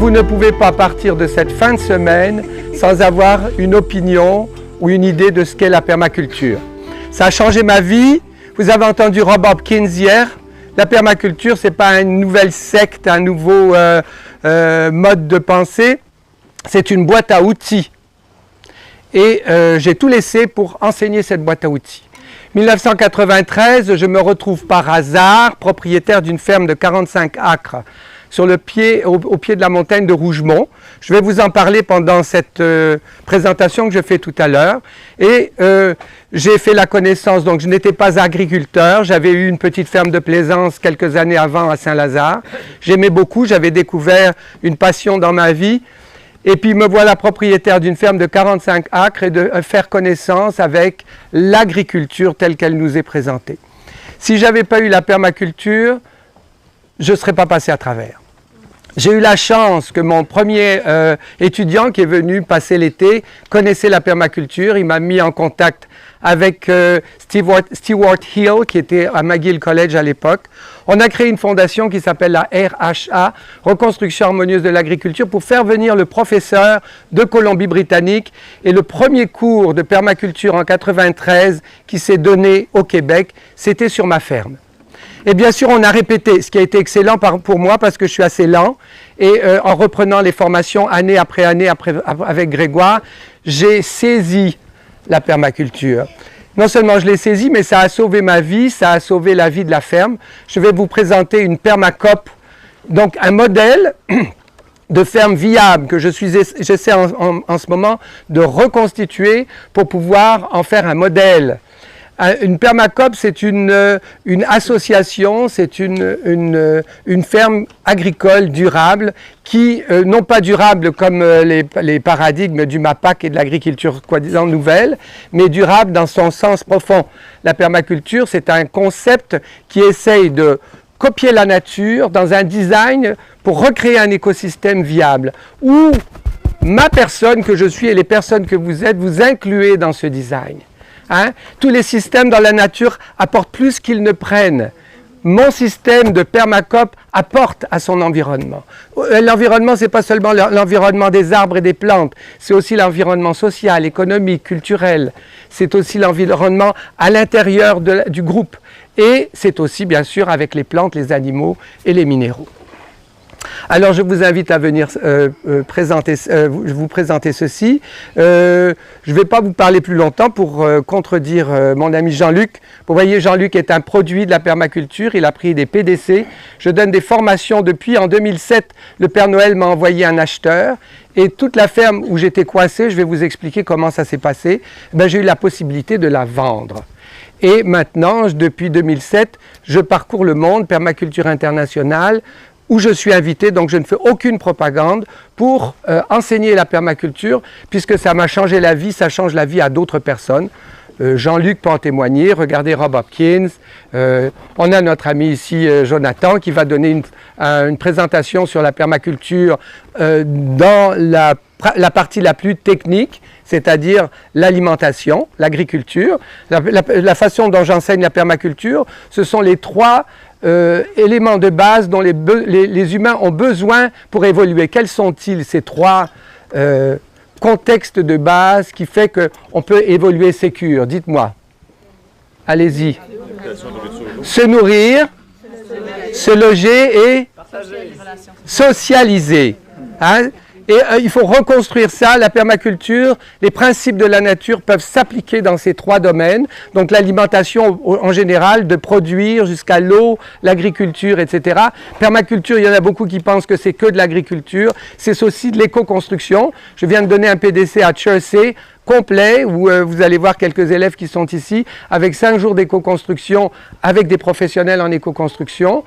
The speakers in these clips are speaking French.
vous ne pouvez pas partir de cette fin de semaine sans avoir une opinion ou une idée de ce qu'est la permaculture. Ça a changé ma vie. Vous avez entendu Rob Hopkins hier. La permaculture, ce n'est pas une nouvelle secte, un nouveau mode de pensée. C'est une boîte à outils. Et j'ai tout laissé pour enseigner cette boîte à outils. 1993, je me retrouve par hasard propriétaire d'une ferme de 45 acres sur le pied, au pied de la montagne de Rougemont. Je vais vous en parler pendant cette présentation que je fais tout à l'heure. Et j'ai fait la connaissance, donc je n'étais pas agriculteur, j'avais eu une petite ferme de plaisance quelques années avant à Saint-Lazare. J'aimais beaucoup, j'avais découvert une passion dans ma vie. Et puis me voilà propriétaire d'une ferme de 45 acres et de faire connaissance avec l'agriculture telle qu'elle nous est présentée. Si je n'avais pas eu la permaculture, je ne serais pas passé à travers. J'ai eu la chance que mon premier étudiant qui est venu passer l'été connaissait la permaculture. Il m'a mis en contact avec Stewart Hill, qui était à McGill College à l'époque. On a créé une fondation qui s'appelle la RHA, Reconstruction harmonieuse de l'agriculture, pour faire venir le professeur de Colombie-Britannique. Et le premier cours de permaculture en 93 qui s'est donné au Québec, c'était sur ma ferme. Et bien sûr, on a répété, ce qui a été excellent pour moi parce que je suis assez lent. Et en reprenant les formations année après année avec Grégoire, j'ai saisi la permaculture. Non seulement je l'ai saisi, mais ça a sauvé ma vie, ça a sauvé la vie de la ferme. Je vais vous présenter une permacoop, donc un modèle de ferme viable que j'essaie en ce moment de reconstituer pour pouvoir en faire un modèle. Une permacoop, c'est une association, c'est une ferme agricole durable qui, non pas durable comme les paradigmes du MAPAC et de l'agriculture soi-disant nouvelle, mais durable dans son sens profond. La permaculture, c'est un concept qui essaye de copier la nature dans un design pour recréer un écosystème viable, où ma personne que je suis et les personnes que vous êtes, vous incluez dans ce design. Hein? Tous les systèmes dans la nature apportent plus qu'ils ne prennent. Mon système de permacoop apporte à son environnement. L'environnement, ce n'est pas seulement l'environnement des arbres et des plantes, c'est aussi l'environnement social, économique, culturel. C'est aussi l'environnement à l'intérieur du groupe. Et c'est aussi, bien sûr, avec les plantes, les animaux et les minéraux. Alors, je vous invite à venir vous présenter ceci. Je ne vais pas vous parler plus longtemps pour contredire mon ami Jean-Luc. Vous voyez, Jean-Luc est un produit de la permaculture. Il a pris des PDC. Je donne des formations depuis en 2007. Le Père Noël m'a envoyé un acheteur. Et toute la ferme où j'étais coincé, je vais vous expliquer comment ça s'est passé. J'ai eu la possibilité de la vendre. Et maintenant, depuis 2007, je parcours le monde, Permaculture Internationale, où je suis invité, donc je ne fais aucune propagande pour enseigner la permaculture, puisque ça m'a changé la vie, ça change la vie à d'autres personnes. Jean-Luc peut en témoigner, regardez Rob Hopkins, on a notre ami ici Jonathan qui va donner une présentation sur la permaculture dans la partie la plus technique, c'est-à-dire l'alimentation, l'agriculture. La façon dont j'enseigne la permaculture, ce sont les trois éléments de base dont les humains ont besoin pour évoluer. Quels sont-ils, ces trois contextes de base qui fait qu'on peut évoluer sécure? Dites-moi. Allez-y. Se nourrir, se loger et socialiser. Hein? Et il faut reconstruire ça, la permaculture. Les principes de la nature peuvent s'appliquer dans ces trois domaines. Donc l'alimentation en général, de produire jusqu'à l'eau, l'agriculture, etc. Permaculture, il y en a beaucoup qui pensent que c'est que de l'agriculture. C'est aussi de l'éco-construction. Je viens de donner un PDC à Chersey complet, où vous allez voir quelques élèves qui sont ici, avec 5 jours d'éco-construction, avec des professionnels en éco-construction.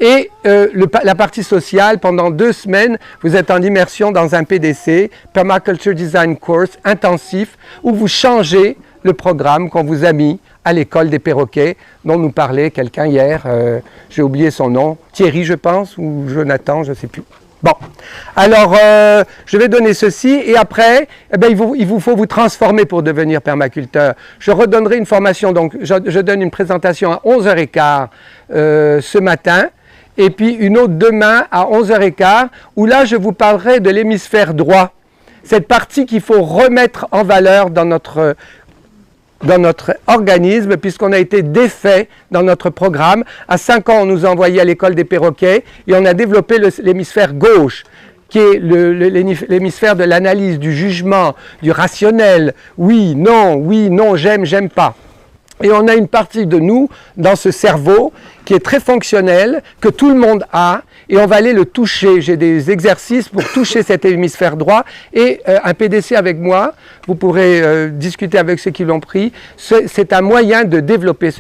Et la partie sociale, pendant 2 semaines, vous êtes en immersion dans un PDC, Permaculture Design Course, intensif, où vous changez le programme qu'on vous a mis à l'école des perroquets, dont nous parlait quelqu'un hier, j'ai oublié son nom, Thierry je pense, ou Jonathan, je ne sais plus. Bon, alors je vais donner ceci et après, il vous faut vous transformer pour devenir permaculteur. Je redonnerai une formation, donc je donne une présentation à 11h15 ce matin. et puis une autre demain à 11h15, où là je vous parlerai de l'hémisphère droit. Cette partie qu'il faut remettre en valeur dans notre organisme, puisqu'on a été défait dans notre programme. À 5 ans, on nous a envoyés à l'école des perroquets et on a développé l'hémisphère gauche, qui est l'hémisphère de l'analyse, du jugement, du rationnel. Oui, non, j'aime pas. Et on a une partie de nous dans ce cerveau qui est très fonctionnel, que tout le monde a, et on va aller le toucher. J'ai des exercices pour toucher cet hémisphère droit et un PDC avec moi, vous pourrez discuter avec ceux qui l'ont pris. C'est un moyen de développer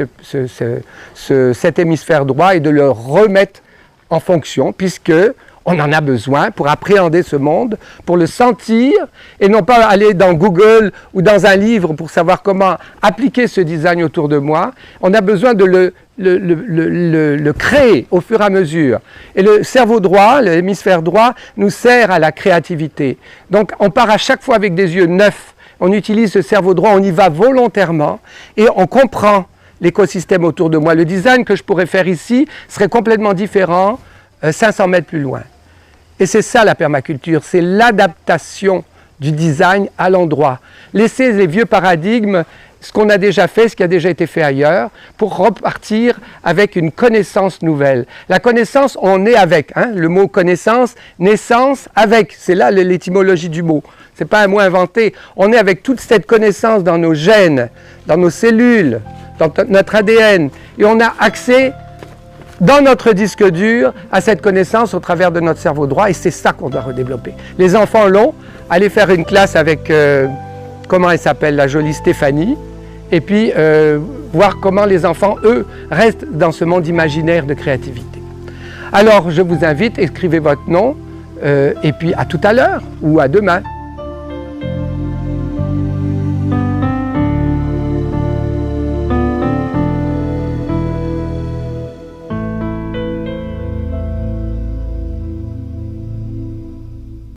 cet hémisphère droit et de le remettre en fonction, puisque on en a besoin pour appréhender ce monde, pour le sentir, et non pas aller dans Google ou dans un livre pour savoir comment appliquer ce design autour de moi. On a besoin de le créer au fur et à mesure. Et le cerveau droit, l'hémisphère droit, nous sert à la créativité. Donc on part à chaque fois avec des yeux neufs. On utilise ce cerveau droit, on y va volontairement, et on comprend l'écosystème autour de moi. Le design que je pourrais faire ici serait complètement différent 500 mètres plus loin. Et c'est ça la permaculture, c'est l'adaptation du design à l'endroit. Laisser les vieux paradigmes, ce qu'on a déjà fait, ce qui a déjà été fait ailleurs, pour repartir avec une connaissance nouvelle. La connaissance, on est avec, hein, le mot connaissance, naissance, avec, c'est là l'étymologie du mot. Ce n'est pas un mot inventé. On est avec toute cette connaissance dans nos gènes, dans nos cellules, dans notre ADN, et on a accès dans notre disque dur à cette connaissance au travers de notre cerveau droit, et c'est ça qu'on doit redévelopper. Les enfants l'ont, allez faire une classe avec, comment elle s'appelle, la jolie Stéphanie, et puis voir comment les enfants, eux, restent dans ce monde imaginaire de créativité. Alors, je vous invite, écrivez votre nom, et puis à tout à l'heure, ou à demain.